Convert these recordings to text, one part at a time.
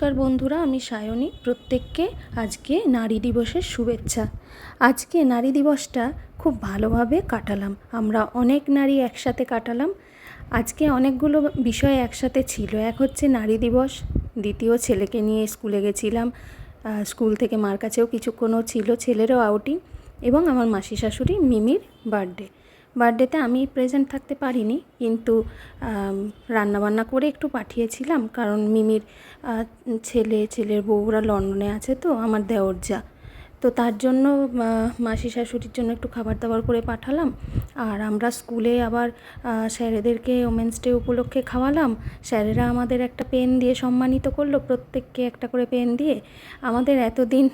নমস্কার বন্ধুরা, আমি সায়নী। প্রত্যেককে আজকে নারী দিবসের শুভেচ্ছা। আজকে নারী দিবসটা খুব ভালোভাবে কাটালাম, আমরা অনেক নারী একসাথে কাটালাম। আজকে অনেকগুলো বিষয় একসাথে ছিল। এক হচ্ছে নারী দিবস, দ্বিতীয় ছেলেকে নিয়ে স্কুলে গেছিলাম, স্কুল থেকে মার কাছেও কিছুক্ষণও ছিল, ছেলেরও আউটিং, এবং আমার মাসি শাশুড়ি মিমির বার্থডেতে আমি প্রেজেন্ট থাকতে পারিনি, কিন্তু রান্নাবান্না করে একটু পাঠিয়েছিলাম, কারণ মিমির ছেলের বউরা লন্ডনে আছে, তো আমার দেওর যা, তো তার জন্য মাসি শাশুড়ির জন্য একটু খাবার দাবার করে পাঠালাম। আর আমরা স্কুলে আবার স্যারেদেরকে ওমেন্স ডে উপলক্ষে খাওয়ালাম। স্যারেরা আমাদের একটা পেন দিয়ে সম্মানিত করলো, প্রত্যেককে একটা করে পেন দিয়ে। আমাদের এতদিন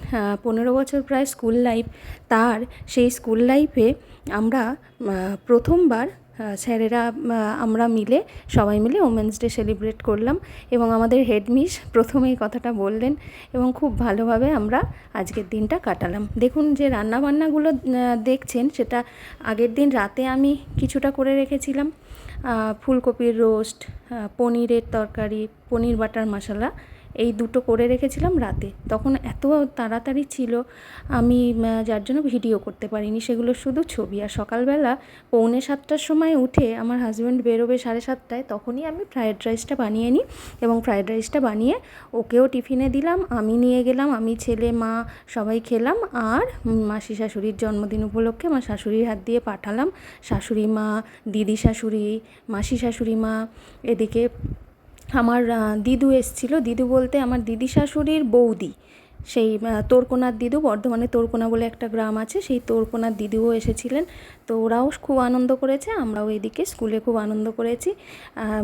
15 বছর প্রায় স্কুল লাইফ, তার সেই স্কুল লাইফে আমরা প্রথমবার স্যারেরা আমরা সবাই মিলে ওমেন্স ডে সেলিব্রেট করলাম, এবং আমাদের হেডমিস প্রথমেই কথাটা বললেন, এবং খুব ভালোভাবে আমরা আজকের দিনটা কাটালাম। দেখুন, যে রান্নাবান্নাগুলো দেখছেন, সেটা আগের দিন রাতে আমি কিছুটা করে রেখেছিলাম। ফুলকপির রোস্ট, পনিরের তরকারি, পনির বাটার মশলা, এই দুটো করে রেখেছিলাম রাতে। তখন এত তাড়াতাড়ি ছিল, আমি যার জন্য ভিডিও করতে পারিনি, সেগুলো শুধু ছবি। আর সকালবেলা 6:45টার সময় উঠে আমার হাজব্যান্ড বেরোবে 7:30টায়, তখনই আমি ফ্রায়েড রাইসটা বানিয়ে নিই, এবং ফ্রায়েড রাইসটা বানিয়ে ওকেও টিফিনে দিলাম, আমি নিয়ে গেলাম, আমি, ছেলে, মা সবাই খেলাম। আর মাসি শাশুড়ির জন্মদিন উপলক্ষে আমার শাশুড়ির হাত দিয়ে পাঠালাম। শাশুড়ি মা, দিদি শাশুড়ি, মাসি শাশুড়ি মা, এদিকে আমার দিদু এসেছিলো। দিদু বলতে আমার দিদি শাশুড়ির বৌদি, সেই তোরকোনার দিদু, বর্ধমানে তোরকোনা বলে একটা গ্রাম আছে, সেই তোরকোনার দিদুও এসেছিলেন। তো ওরাও খুব আনন্দ করেছে, আমরাও এদিকে স্কুলে খুব আনন্দ করেছি।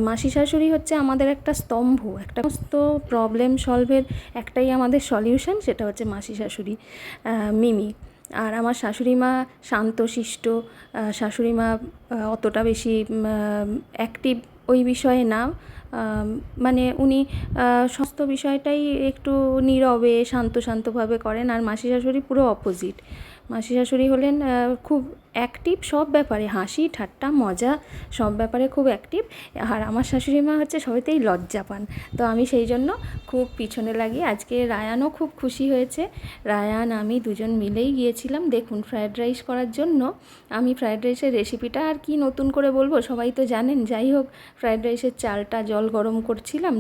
মাসি শাশুড়ি হচ্ছে আমাদের একটা স্তম্ভ, একটা সমস্ত প্রবলেম সলভের একটাই আমাদের সলিউশন, সেটা হচ্ছে মাসি শাশুড়ি মিমি। আর আমার শাশুড়ি মা শান্তশিষ্ট শাশুড়ি মা, অতটা বেশি অ্যাক্টিভ ওই বিষয়ে না, মানে উনি সমস্ত বিষয়টাই একটু নীরবে শান্তভাবে করেন। আর মাসি শাশুড়ি পুরো অপোজিট। মাসি শাশুড়ি হলেন খুব অ্যাক্টিভ সব ব্যাপারে, হাসি ঠাট্টা মজা সব ব্যাপারে খুব অ্যাক্টিভ। আর আমার শাশুড়ি মা হচ্ছে সবেতেই লজ্জা পান। তো আমি সেই জন্য খুব পিছনে লাগি। আজকে রায়ানও খুব খুশি হয়েছে। রায়ান আমি দুজন মিলেই গিয়েছিলাম, দেখুন, ফ্রায়েড রাইস করার জন্য। আমি ফ্রায়েড রাইসের রেসিপিটা আর কি নতুন করে বলবো, সবাই তো জানেন। যাই হোক, ফ্রায়েড রাইসের চালটা জল গরম করছিলাম,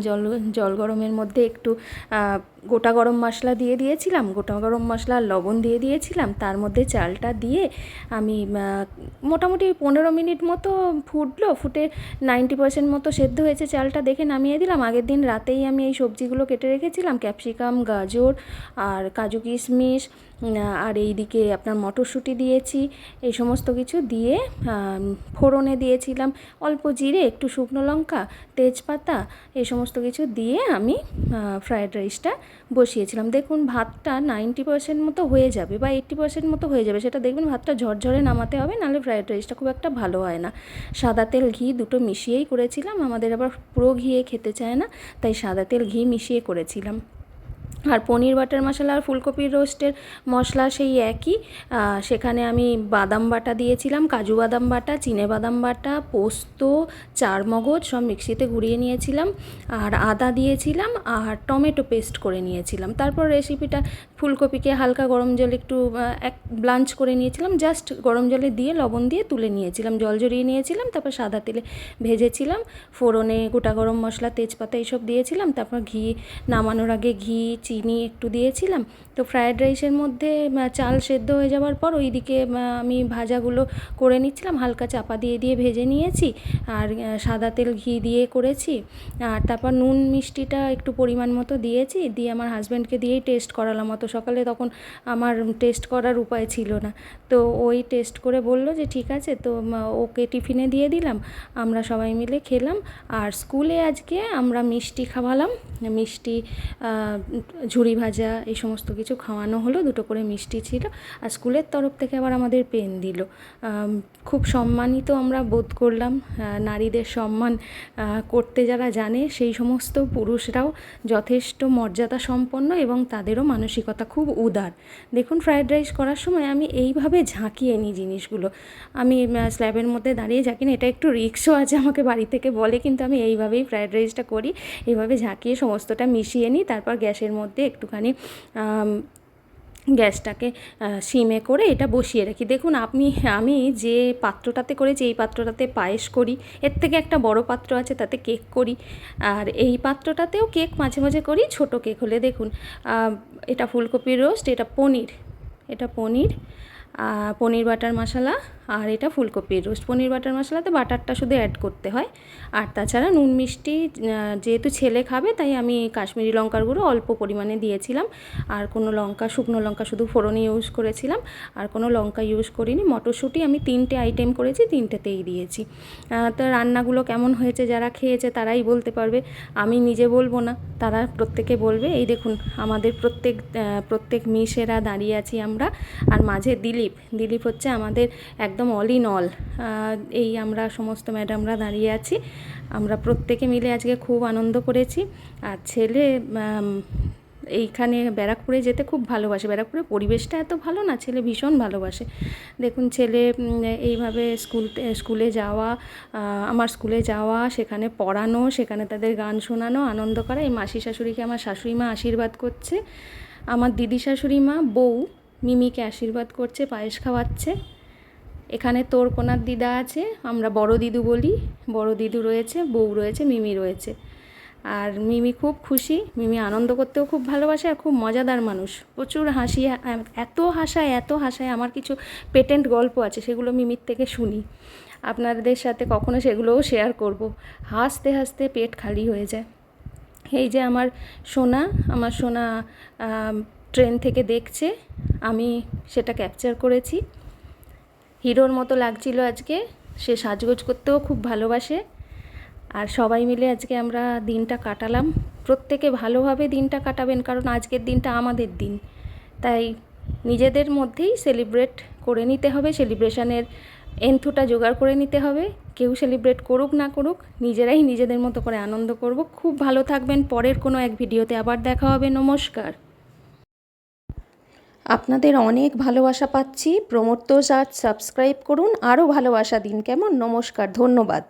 জল গরমের মধ্যে একটু গোটা গরম মশলা দিয়ে দিয়েছিলাম, গোটা গরম মশলা আর লবণ দিয়ে দিয়েছিলাম, তার মধ্যে চালটা দিয়ে আমি মোটামুটি 15 মিনিট মতো ফুটলো, ফুটে 90% মতো সেদ্ধ হয়েছে চালটা, দেখে নামিয়ে দিলাম। আগের দিন রাতেই আমি এই সবজিগুলো কেটে রেখেছিলাম, ক্যাপসিকাম, গাজর আর কাজু কিশমিশ, আর এইদিকে আপনার মটরশুঁটি দিয়েছি, এই সমস্ত কিছু দিয়ে ফোড়নে দিয়েছিলাম অল্প জিরে, একটু শুকনো লঙ্কা, তেজপাতা, এই সমস্ত কিছু দিয়ে আমি ফ্রায়েড রাইসটা বসিয়েছিলাম। দেখুন, ভাতটা 90% মতো হয়ে যাবে বা 80% মতো হয়ে যাবে, সেটা দেখবেন ভাতটা ঝরঝরে নামাতে হবে, নাহলে ফ্রায়েড রাইসটা খুব একটা ভালো হয় না। সাদা তেল ঘি দুটো মিশিয়েই করেছিলাম, আমাদের আবার পুরো ঘিয়ে খেতে চায় না, তাই সাদা তেল ঘি মিশিয়ে করেছিলাম। আর পনির বাটার মশলা আর ফুলকপির রোস্টের মশলা সেই একই। সেখানে আমি বাদাম বাটা দিয়েছিলাম, কাজু বাদাম বাটা, চিনে বাদাম বাটা, পোস্ত, চারমগজ সব মিক্সিতে ঘুরিয়ে নিয়েছিলাম, আর আদা দিয়েছিলাম, আর টমেটো পেস্ট করে নিয়েছিলাম। তারপর রেসিপিটা, ফুলকপিকে হালকা গরম জলে একটু ব্লাঞ্চ করে নিয়েছিলাম, জাস্ট গরম জলে দিয়ে লবণ দিয়ে তুলে নিয়েছিলাম, জল জড়িয়ে নিয়েছিলাম, তারপর সাদা তেলে ভেজেছিলাম। ফোড়নে গোটা গরম মশলা, তেজপাতা এইসব দিয়েছিলাম, তারপর নামানোর আগে ঘি, চিনি একটু দিয়েছিলাম। তো ফ্রায়েড রাইসের মধ্যে চাল সেদ্ধ হয়ে যাওয়ার পর ওইদিকে আমি ভাজাগুলো করে নিচ্ছিলাম, হালকা চাপা দিয়ে ভেজে নিয়েছি, আর সাদা তেল ঘি দিয়ে করেছি। আর তারপর নুন মিষ্টিটা একটু পরিমাণ মতো দিয়েছি, দিয়ে আমার হাজব্যান্ডকে দিয়েই টেস্ট করালাম। অত সকালে তখন আমার টেস্ট করার উপায় ছিল না, তো ওই টেস্ট করে বলল যে ঠিক আছে, তো ওকে টিফিনে দিয়ে দিলাম, আমরা সবাই মিলে খেলাম। আর স্কুলে আজকে আমরা মিষ্টি খাওয়ালাম, মিষ্টি ঝুড়ি ভাজা এই সমস্ত কিছু খাওয়ানো হলো, 2টো করে মিষ্টি ছিল, আর স্কুলের তরফ থেকে আবার আমাদের পেন দিল। খুব সম্মানিত আমরা বোধ করলাম। নারীদের সম্মান করতে যারা জানে সেই সমস্ত পুরুষরাও যথেষ্ট মর্যাদা সম্পন্ন এবং তাদেরও মানসিকতা খুব উদার। দেখুন, ফ্রায়েড রাইস করার সময় আমি এইভাবে ঝাঁকিয়ে নিই জিনিসগুলো। আমি স্ল্যাবের মধ্যে দাঁড়িয়ে ঝাঁকি না, এটা একটু রিস্কও আছে, আমাকে বাড়ি থেকে বলে, কিন্তু আমি এইভাবেই ফ্রায়েড রাইসটা করি। এইভাবে ঝাঁকিয়ে সমস্তটা মিশিয়ে নিই, তারপর গ্যাসের মধ্যে একটুখানি গ্যাসটাকে সিমে করে এটা বসিয়ে রাখি। দেখুন, আমি যে পাত্রটাতে করেছি এই পাত্রটাতে পায়েস করি, এর থেকে একটা বড় পাত্র আছে তাতে কেক করি, আর এই পাত্রটাতেও কেক মাঝে মাঝে করি, ছোট কেক হলে। দেখুন, এটা ফুলকপির রোস্ট, এটা পনির পনির বাটার মশলা, আর এটা ফুলকপির রোস্ট। পনির বাটার মশলাতে বাটারটা শুধু অ্যাড করতে হয়, আর তাছাড়া নুন মিষ্টি যেহেতু ছেলে খাবে তাই আমি কাশ্মীরি লঙ্কার গুঁড়ো অল্প পরিমাণে দিয়েছিলাম, আর কোনো শুকনো লঙ্কা শুধু ফোড়নে ইউজ করেছিলাম, আর কোনো লঙ্কা ইউজ করিনি। মটরশুঁটি আমি 3টে আইটেম করেছি, 3টেতেই দিয়েছি। তো রান্নাগুলো কেমন হয়েছে যারা খেয়েছে তারাই বলতে পারবে, আমি নিজে বলবো না, তারা প্রত্যেকে বলবে। এই দেখুন, আমাদের প্রত্যেক মিসেরা দাঁড়িয়ে আছি আমরা, আর মাঝে দিলীপ হচ্ছে আমাদের একদম অল ইন অল। এই আমরা সমস্ত ম্যাডামরা দাঁড়িয়ে আছি, আমরা প্রত্যেকে মিলে আজকে খুব আনন্দ করেছি। আর ছেলে এইখানে ব্যারাকপুরে যেতে খুব ভালোবাসে, ব্যারাকপুরের পরিবেশটা এত ভালো না, ছেলে ভীষণ ভালোবাসে। দেখুন, ছেলে এইভাবে স্কুলে যাওয়া, আমার স্কুলে যাওয়া, সেখানে পড়ানো, সেখানে তাদের গান শোনানো, আনন্দ করা। এই মাসি শাশুড়িকে আমার শাশুড়ি মা আশীর্বাদ করছে, আমার দিদি শাশুড়ি মা বউ মিমিকে আশীর্বাদ করছে, পায়েস খাওয়াচ্ছে। এখানে তোর কোনার দিদা আছে, আমরা বড় দিদু বলি, বড় দিদু রয়েছে, বউ রয়েছে, মিমি রয়েছে। আর মিমি খুব খুশি, মিমি আনন্দ করতেও খুব ভালোবাসে, আর খুব মজাদার মানুষ, প্রচুর হাসি, এত হাসায়। আমার কিছু পেটেন্ট গল্প আছে, সেগুলো মিমির থেকে শুনি, আপনাদের সাথে কখনো সেগুলোও শেয়ার করব। হাসতে হাসতে পেট খালি হয়ে যায়। এই যে আমার সোনা ট্রেন থেকে দেখছে, আমি সেটা ক্যাপচার করেছি। হিরোর মতো লাগছিল আজকে, সে সাজগোজ করতেও খুব ভালোবাসে। আর সবাই মিলে আজকে আমরা দিনটা কাটালাম। প্রত্যেকে ভালোভাবে দিনটা কাটাবেন, কারণ আজকের দিনটা আমাদের দিন, তাই নিজেদের মধ্যেই সেলিব্রেট করে নিতে হবে, সেলিব্রেশনের এন্থুটা জোগাড় করে নিতে হবে। কেউ সেলিব্রেট করুক না করুক, নিজেরাই নিজেদের মতো করে আনন্দ করব। খুব ভালো থাকবেন, পরের কোনো এক ভিডিওতে আবার দেখা হবে। নমস্কার। আপনাদের অনেক ভালোবাসা পাচ্ছি, প্রমোদ তোষ আজ সাবস্ক্রাইব করুন, আরও ভালোবাসা দিন, কেমন? নমস্কার, ধন্যবাদ।